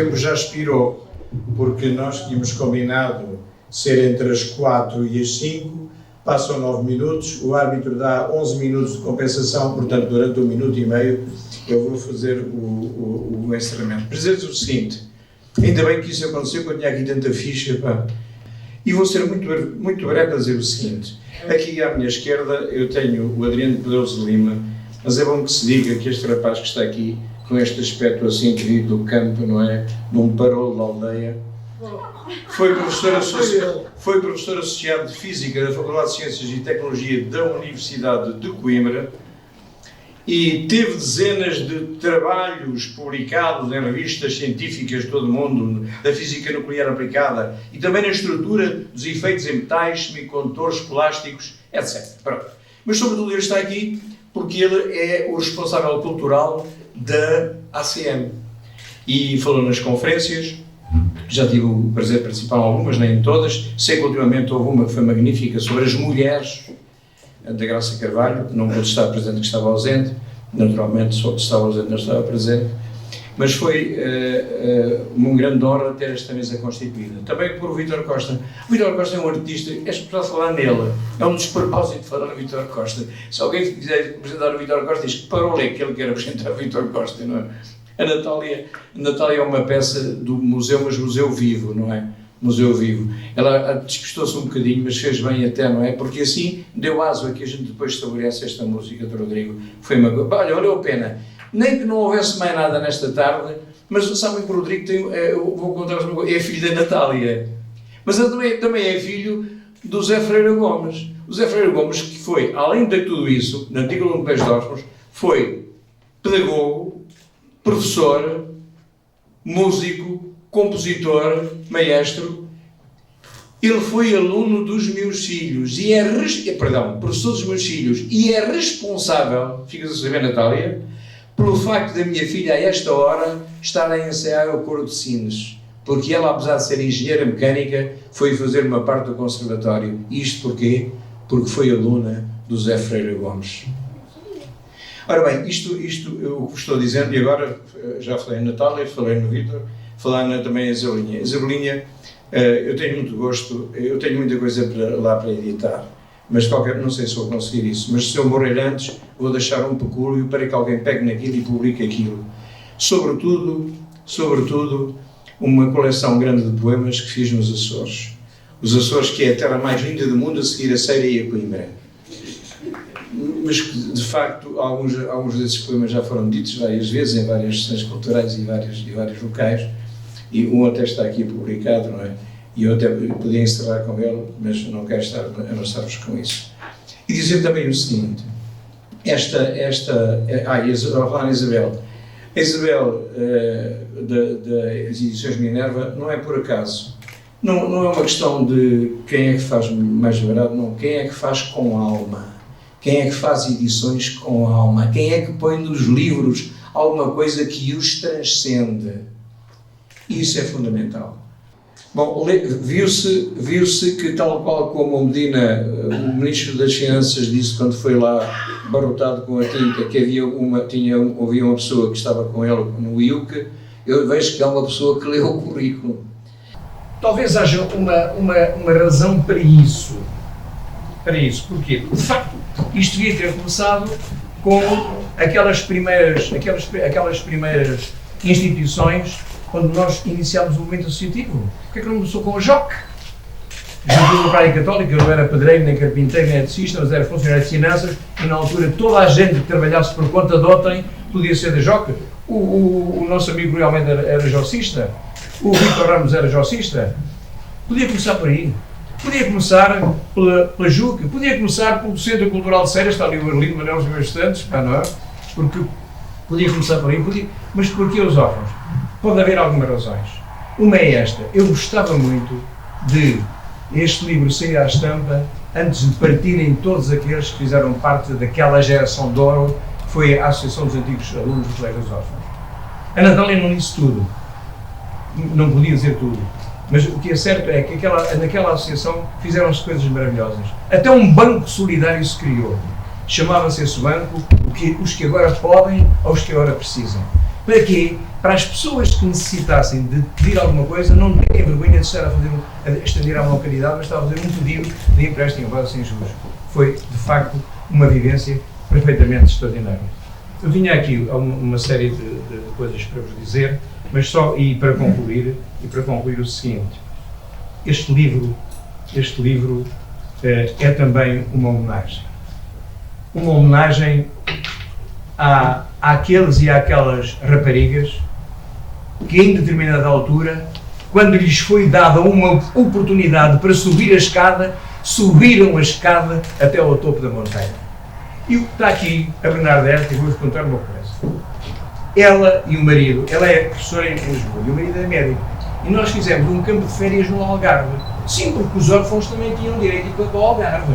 tempo já expirou, porque nós tínhamos combinado ser entre as 4 e as 5, passam 9 minutos, o árbitro dá 11 minutos de compensação, portanto, durante 1 minuto e meio, eu vou fazer o encerramento. Para dizer o seguinte, ainda bem que isso aconteceu, porque eu tinha aqui tanta ficha, pá. E vou ser muito breve a dizer o seguinte, aqui à minha esquerda eu tenho o Adriano Pedroso de Lima, mas é bom que se diga que este rapaz que está aqui, com este aspecto assim que vive do campo, não é? Num parolo da aldeia, foi professor associado de Física da Faculdade de Ciências e Tecnologia da Universidade de Coimbra e teve dezenas de trabalhos publicados em revistas científicas de todo o mundo, da física nuclear aplicada e também na estrutura dos efeitos em metais, semicondutores, plásticos, etc. Pronto. Mas, sobretudo, ele está aqui porque ele é o responsável cultural da ACM e falou nas conferências. Já tive o prazer de participar em algumas, nem em todas. Sei que ultimamente houve uma que foi magnífica sobre as mulheres, da Graça Carvalho. Não pude estar presente, que estava ausente. Naturalmente, só que estava ausente, não estava presente. Mas foi uma grande honra ter esta mesa constituída. Também por o Vítor Costa. O Vítor Costa é um artista, é especial falar nele. É um despropósito de falar no Vítor Costa. Se alguém quiser apresentar o Vítor Costa, diz que parou que ele quer apresentar o Vítor Costa, não é? A Natália é uma peça do museu, mas museu vivo, não é? Museu vivo. Ela despistou-se um bocadinho, mas fez bem até, não é? Porque assim deu aso a que a gente depois estabelece esta música de Rodrigo. Foi uma coisa. Olha, valeu a pena. Nem que não houvesse mais nada nesta tarde, mas sabem que o Rodrigo tem, eu vou contar-vos uma coisa, é filho da Natália. Mas ele também é filho do Zé Freira Gomes. O Zé Freira Gomes, que foi, além de tudo isso, na antiga Aluno de Orfãos, foi pedagogo, professor, músico, compositor, maestro. Ele foi aluno dos meus filhos e professor dos meus filhos e é responsável, fica-se a saber, Natália, pelo facto da minha filha a esta hora estar a ensaiar o coro de Sines, porque ela, apesar de ser engenheira mecânica, foi fazer uma parte do conservatório. Isto porquê? Porque foi aluna do Zé Freira Gomes. Ora bem, isto eu estou dizendo, e agora já falei na Natália, falei no Vítor, falar também a Isabelinha. Isabelinha, eu tenho muito gosto, eu tenho muita coisa lá para editar, mas não sei se vou conseguir isso, mas se eu morrer antes, vou deixar um pecúlio para que alguém pegue naquilo e publique aquilo. Sobretudo, uma coleção grande de poemas que fiz nos Açores. Os Açores, que é a terra mais linda do mundo, a seguir a Ceira e a Coimbra. Mas que, de facto, alguns desses poemas já foram ditos várias vezes, em várias sessões culturais e vários locais, e um até está aqui publicado, não é? E eu até podia encerrar com ele, mas não quero estar a amassar-vos com isso. E dizer também o seguinte, a falar em Isabel, a Isabel das edições Minerva não é por acaso, não é uma questão de quem é que faz mais barato, não, quem é que faz com alma. Quem é que faz edições com alma? Quem é que põe nos livros alguma coisa que os transcende? Isso é fundamental. Bom, viu-se que, tal qual como o Medina, o Ministro das Finanças, disse quando foi lá barrotado com a tinta, que havia uma pessoa que estava com ele no IUC, eu vejo que há uma pessoa que leu o currículo. Talvez haja uma razão para isso. Porquê? De facto, isto devia ter começado com aquelas primeiras instituições quando nós iniciámos o movimento associativo. Porquê que não começou com a JOC? Juventude Operária Católica, eu não era pedreiro, nem carpinteiro, nem eletricista, mas era funcionário de finanças, e na altura toda a gente que trabalhasse por conta de outrem podia ser da JOC. O nosso amigo Rui Almeida era jocista, o Vítor Ramos era jocista. Podia começar por aí. Podia começar pela JUC, podia começar pelo Centro Cultural de Ceras, está ali o Arlindo Manuel dos meus estudantes, não é? Porque podia começar por aí, mas porquê os órfãos? Pode haver algumas razões. Uma é esta, eu gostava muito de este livro sair à estampa antes de partirem todos aqueles que fizeram parte daquela geração de ouro, que foi a Associação dos Antigos Alunos dos Colégios Órfãos. A Natália não disse tudo, não podia dizer tudo. Mas o que é certo é que naquela associação fizeram-se coisas maravilhosas. Até um banco solidário se criou. Chamava-se esse banco os que agora podem ou os que agora precisam. Para quê? Para as pessoas que necessitassem de pedir alguma coisa não terem vergonha de estar a estender a mão caridade, mas estar a fazer um pedido de empréstimo para sem juros. Foi, de facto, uma vivência perfeitamente extraordinária. Eu tinha aqui uma série de coisas para vos dizer, mas só para concluir o seguinte: este livro é também uma homenagem àqueles e àquelas raparigas que, em determinada altura, quando lhes foi dada uma oportunidade para subir a escada, subiram a escada até ao topo da montanha. E está aqui a Bernadette, e vou-vos contar uma coisa. Ela e o marido, ela é professora em Lisboa e o marido é médico. E nós fizemos um campo de férias no Algarve. Sim, porque os órfãos também tinham direito a ir para o Algarve.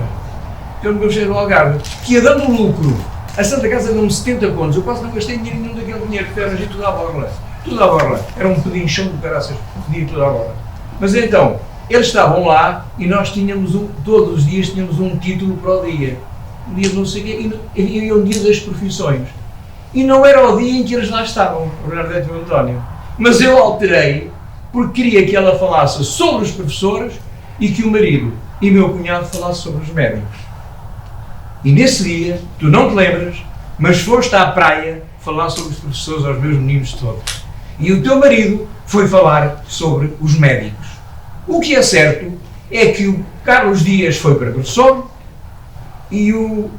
Então, no campo de férias no Algarve, que ia dando lucro. A Santa Casa deu-me 70 contos. Eu quase não gastei dinheiro nenhum daquele dinheiro, porque era tudo à borla. Tudo à borla. Era um pedinchão de caraças, pedir tudo à borla. Mas então, eles estavam lá e nós tínhamos todos os dias tínhamos um título para o dia. Um dia de não sei o quê, e um dia das profissões. E não era o dia em que eles lá estavam, o Bernadette e o António. Mas eu alterei, porque queria que ela falasse sobre os professores e que o marido e meu cunhado falassem sobre os médicos. E nesse dia, tu não te lembras, mas foste à praia falar sobre os professores aos meus meninos todos. E o teu marido foi falar sobre os médicos. O que é certo é que o Carlos Dias foi para professor e o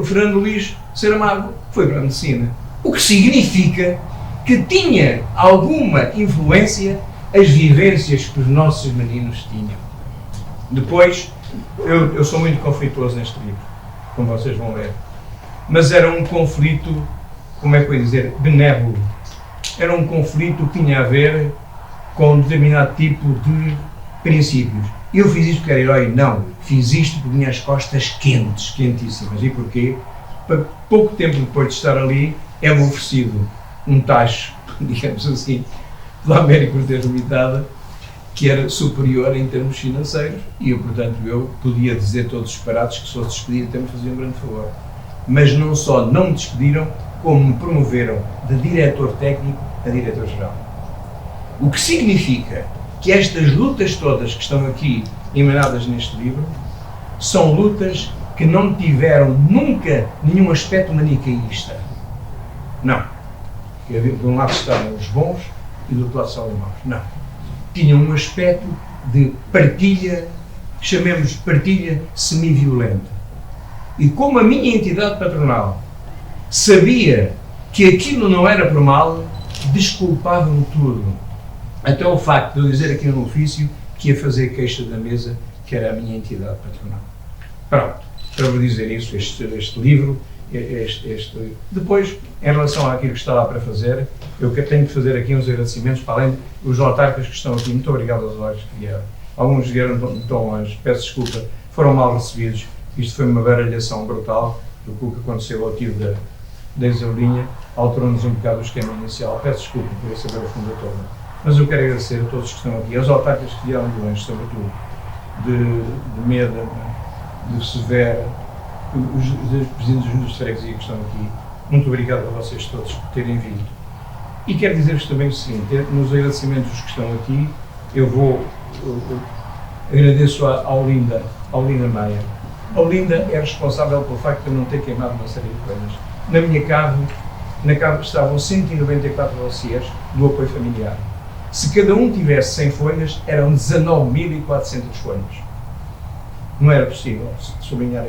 Fernando Luís Saramago foi para a medicina. O que significa que tinha alguma influência as vivências que os nossos meninos tinham. Depois, eu sou muito conflituoso neste livro, como vocês vão ver. Mas era um conflito, como é que eu ia dizer, benévolo. Era um conflito que tinha a ver com um determinado tipo de princípios. Eu fiz isto porque era herói? Não. Fiz isto porque tinha as costas quentes, quentíssimas. E porquê? Pouco tempo depois de estar ali, é-me oferecido um tacho, digamos assim, pela América Cortês Limitada, que era superior em termos financeiros, e eu, portanto, eu podia dizer todos os disparates que se fosse despedido até me fazia um grande favor. Mas não só não me despediram, como me promoveram de diretor técnico a diretor-geral. O que significa que estas lutas todas que estão aqui emanadas neste livro são lutas que não tiveram nunca nenhum aspecto manicaísta. Não. De um lado estavam os bons e do outro lado estavam os maus. Não. Tinham um aspecto de partilha, chamemos de partilha semi-violenta. E como a minha entidade patronal sabia que aquilo não era por mal, desculpavam tudo. Até o facto de eu dizer aqui no ofício que ia fazer queixa da mesa, que era a minha entidade patronal. Pronto, para vos dizer isso, este livro, Depois, em relação àquilo que está lá para fazer, eu tenho de fazer aqui uns agradecimentos, para além dos autarcas que estão aqui. Muito obrigado aos autarcas que vieram. Alguns vieram tão longe, peço desculpa, foram mal recebidos. Isto foi uma baralhação brutal do que aconteceu ao tio da Isaurinha, alterou-nos um bocado o esquema inicial. Peço desculpa por essa barafunda toda. Mas eu quero agradecer a todos que estão aqui, aos autarcas que vieram de longe, sobretudo, de Meda, de Severo, os presidentes dos de freguesia que estão aqui. Muito obrigado a vocês todos por terem vindo. E quero dizer-vos também o seguinte, nos agradecimentos dos que estão aqui, eu agradeço à Olinda Maia. A Olinda é responsável pelo facto de eu não ter queimado uma série de coisas. Na minha cave estavam 194 dossiês do apoio familiar. Se cada um tivesse 100 folhas, eram 19.400 folhas. Não era possível sublinhar,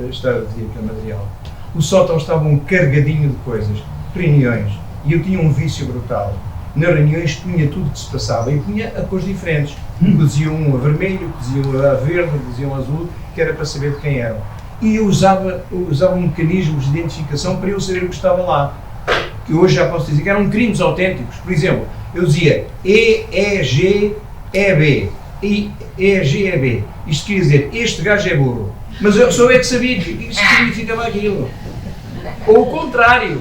estar a dizer aquele material. O sótão estava um carregadinho de coisas, reuniões, e eu tinha um vício brutal. Nas reuniões punha tudo que se passava, e punha a cores diferentes. Diziam um a vermelho, diziam a verde, diziam a azul, que era para saber de quem eram. E eu usava mecanismos de identificação para eu saber o que estava lá. Que hoje já posso dizer que eram crimes autênticos. Por exemplo, eu dizia E-E-G-E-B. E-E-G-E-B. Isto quer dizer, este gajo é burro. Mas eu só é que sabia que isso significava aquilo. Ou o contrário.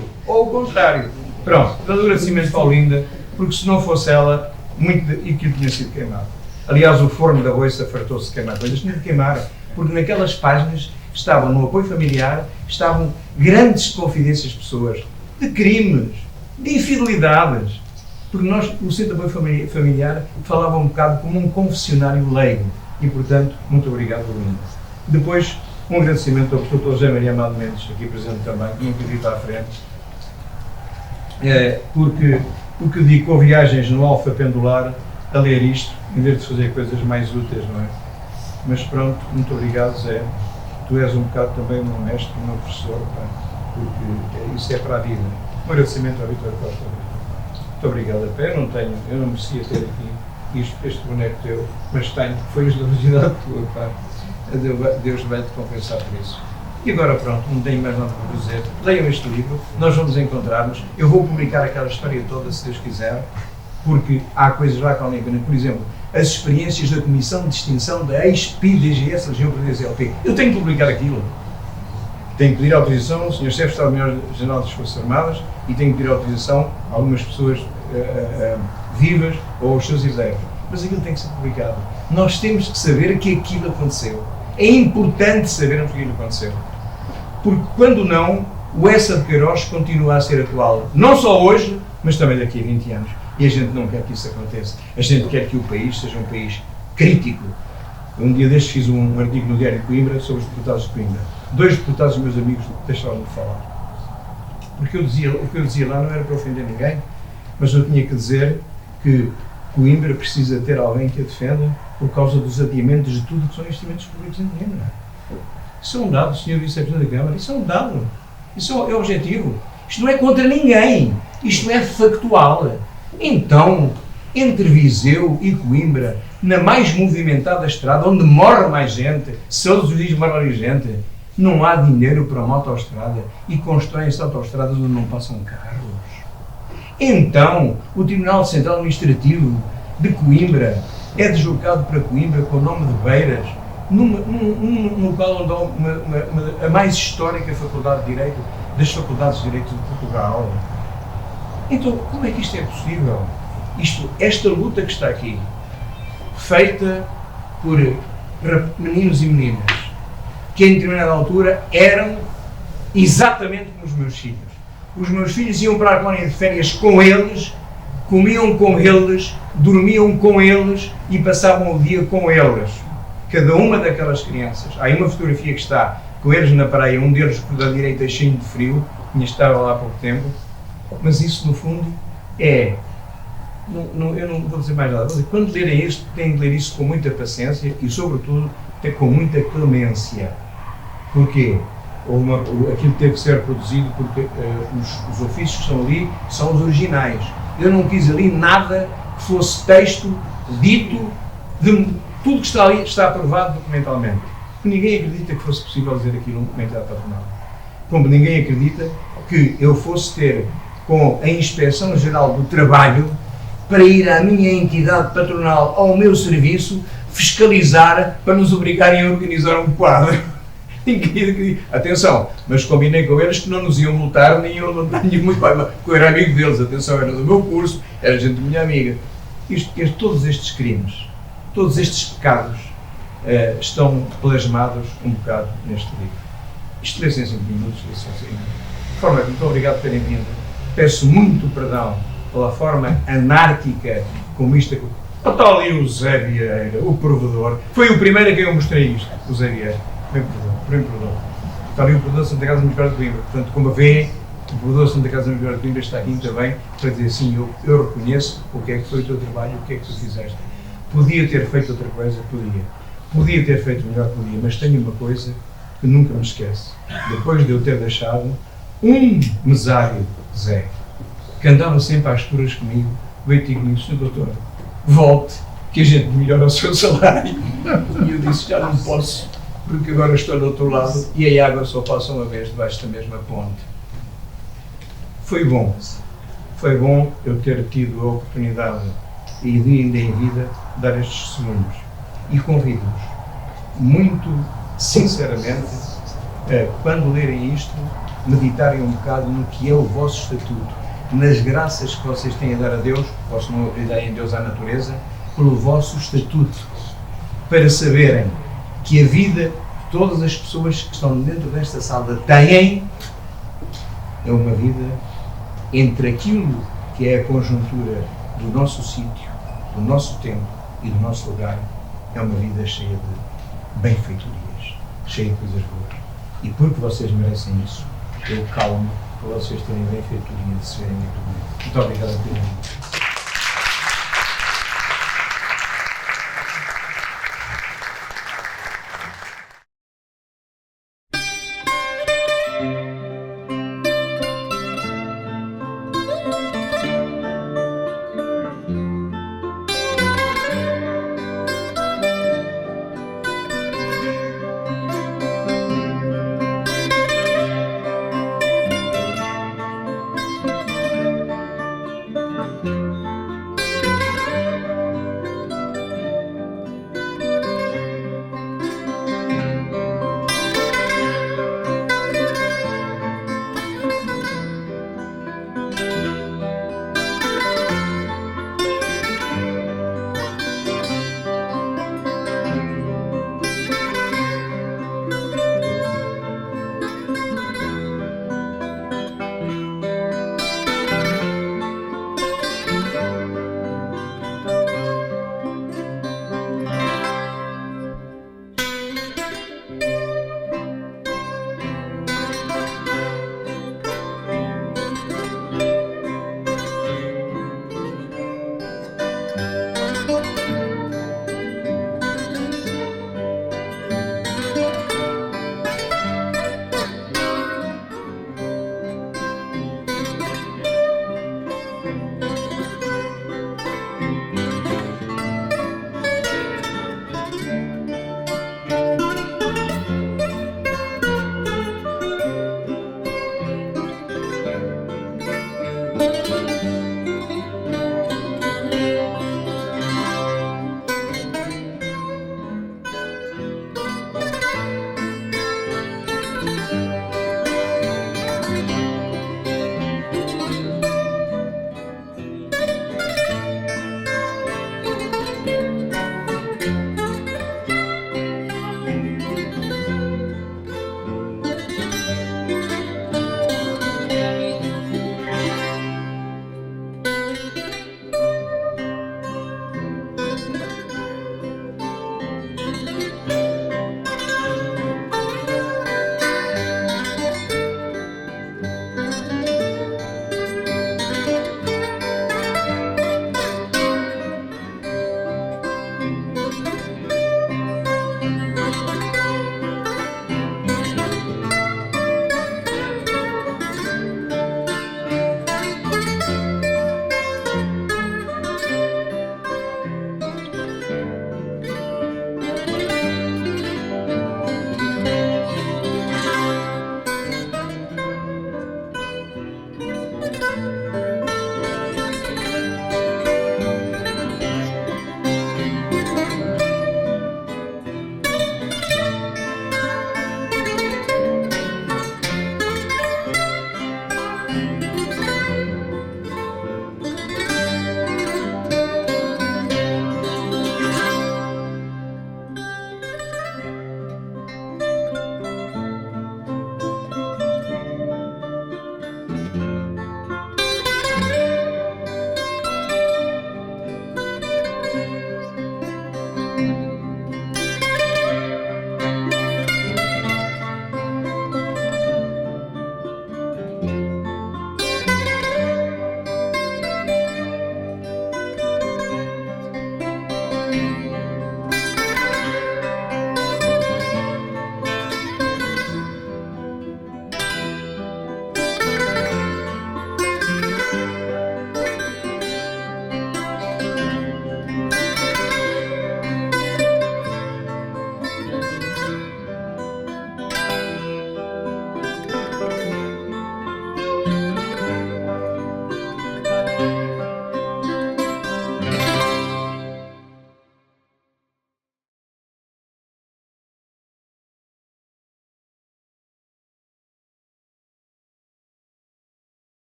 Pronto, todo agradecimento para a Olinda, porque se não fosse ela, muito daquilo tinha sido queimado. Aliás, o forno da Boiça fartou-se de queimar coisas. Tinha de queimar, porque naquelas páginas estavam no apoio familiar, estavam grandes confidências de pessoas, de crimes, de infidelidades. Porque nós, o Centro de Apoio Familiar, falava um bocado como um confessionário leigo. E, portanto, muito obrigado, Luís. Depois, um agradecimento ao professor José Maria Amado Mendes, aqui presente também, que me pediu à frente, porque dedicou viagens no Alfa Pendular a ler isto, em vez de fazer coisas mais úteis, não é? Mas pronto, muito obrigado, Zé. Tu és um bocado também o meu mestre, o meu professor, pá, porque isso é para a vida. Um agradecimento ao Vítor Costa. Muito obrigado, pé. Eu não merecia ter aqui este boneco teu, mas tenho, foi a generosidade tua, pá. Deus vai-te compensar por isso. E agora pronto, não tenho mais nada para dizer. Leiam este livro, nós vamos encontrar-nos. Eu vou publicar aquela história toda, se Deus quiser, porque há coisas lá que valem a pena. Por exemplo, as experiências da Comissão de Extinção da ex-PDGS, Legião Portuguesa LP. Eu tenho que publicar aquilo. Tenho que pedir autorização ao Sr. Chefe de Estado-Maior-General das Forças Armadas e tenho que pedir autorização a algumas pessoas vivas ou aos seus herdeiros. Mas aquilo tem que ser publicado. Nós temos que saber que aquilo aconteceu. É importante sabermos que aquilo aconteceu. Porque, quando não, o Essa de Queiroz continua a ser atual. Não só hoje, mas também daqui a 20 anos. E a gente não quer que isso aconteça. A gente quer que o país seja um país crítico. Um dia destes fiz um artigo no Diário de Coimbra sobre os deputados de Coimbra. 2 deputados, meus amigos, deixaram-me falar. Porque o que eu dizia lá não era para ofender ninguém, mas eu tinha que dizer que Coimbra precisa ter alguém que a defenda por causa dos adiamentos de tudo que são investimentos públicos em Coimbra. Isso é um dado, Sr. Vice-Presidente da Câmara, isso é um dado. Isso é objetivo. Isto não é contra ninguém. Isto é factual. Então, entre Viseu e Coimbra, na mais movimentada estrada, onde morre mais gente, todos os dias morre mais gente, não há dinheiro para uma autoestrada e constroem-se autoestradas onde não passam carros. Então, o Tribunal Central Administrativo de Coimbra é deslocado para Coimbra com o nome de Beiras, num local onde há a mais histórica Faculdade de Direito das Faculdades de Direito de Portugal. Então, como é que isto é possível? Esta luta que está aqui, feita por meninos e meninas, que em determinada altura eram exatamente como os meus filhos. Os meus filhos iam para a colónia de férias com eles, comiam com eles, dormiam com eles e passavam o dia com eles. Cada uma daquelas crianças. Há aí uma fotografia que está com eles na praia, um deles por da direita cheio de frio, tinha estado lá há pouco tempo, mas isso no fundo é... eu não vou dizer mais nada. Quando lerem isto, têm de ler isso com muita paciência e, sobretudo, com muita clemência. Porquê? Aquilo teve que ser produzido porque os ofícios que estão ali são os originais. Eu não quis ali nada que fosse texto dito de tudo que está ali está aprovado documentalmente. Ninguém acredita que fosse possível dizer aquilo num documentário patronal. Como ninguém acredita que eu fosse ter com a Inspeção-Geral do Trabalho para ir à minha entidade patronal, ao meu serviço, fiscalizar para nos obrigarem a organizar um quadro. Atenção, mas combinei com eles que não nos iam multar, nem iam multar nenhum, porque eu era amigo deles, atenção, era do meu curso, era gente minha amiga. Todos estes crimes, todos estes pecados estão plasmados um bocado neste livro. Isto lê-se em 5 minutos, lê-se em 5 minutos. De forma que, muito obrigado por terem vindo. Peço muito perdão pela forma anárquica como isto aconteceu. Está ali o Zé Vieira, o provedor. Foi o primeiro a quem eu mostrei isto, o Zé Vieira. Bem provedor. Está ali o provedor da Santa Casa da Misericórdia de Coimbra. Portanto, como vê, o provedor da Santa Casa da Misericórdia de Coimbra está aqui também para dizer assim, eu reconheço o que é que foi o teu trabalho, o que é que tu fizeste. Podia ter feito outra coisa? Podia. Podia ter feito melhor? Podia. Mas tenho uma coisa que nunca me esquece. Depois de eu ter deixado um mesário, Zé, que andava sempre às escuras comigo, veio ter comigo, Sr. Doutor, volte, que a gente melhora o seu salário. E eu disse, já não posso, porque agora estou do outro lado e a água só passa uma vez debaixo da mesma ponte. Foi bom eu ter tido a oportunidade e ainda em vida dar estes testemunhos. E convido-vos, muito sinceramente, quando lerem isto, meditarem um bocado no que é o vosso estatuto, nas graças que vocês têm a dar a Deus, posso não acreditar em Deus à natureza, pelo vosso estatuto, para saberem que a vida que todas as pessoas que estão dentro desta sala têm é uma vida entre aquilo que é a conjuntura do nosso sítio, do nosso tempo e do nosso lugar, é uma vida cheia de benfeitorias, cheia de coisas boas. E porque vocês merecem isso, eu calmo para vocês terem benfeitoria de se verem muito bem. Muito obrigado a todos.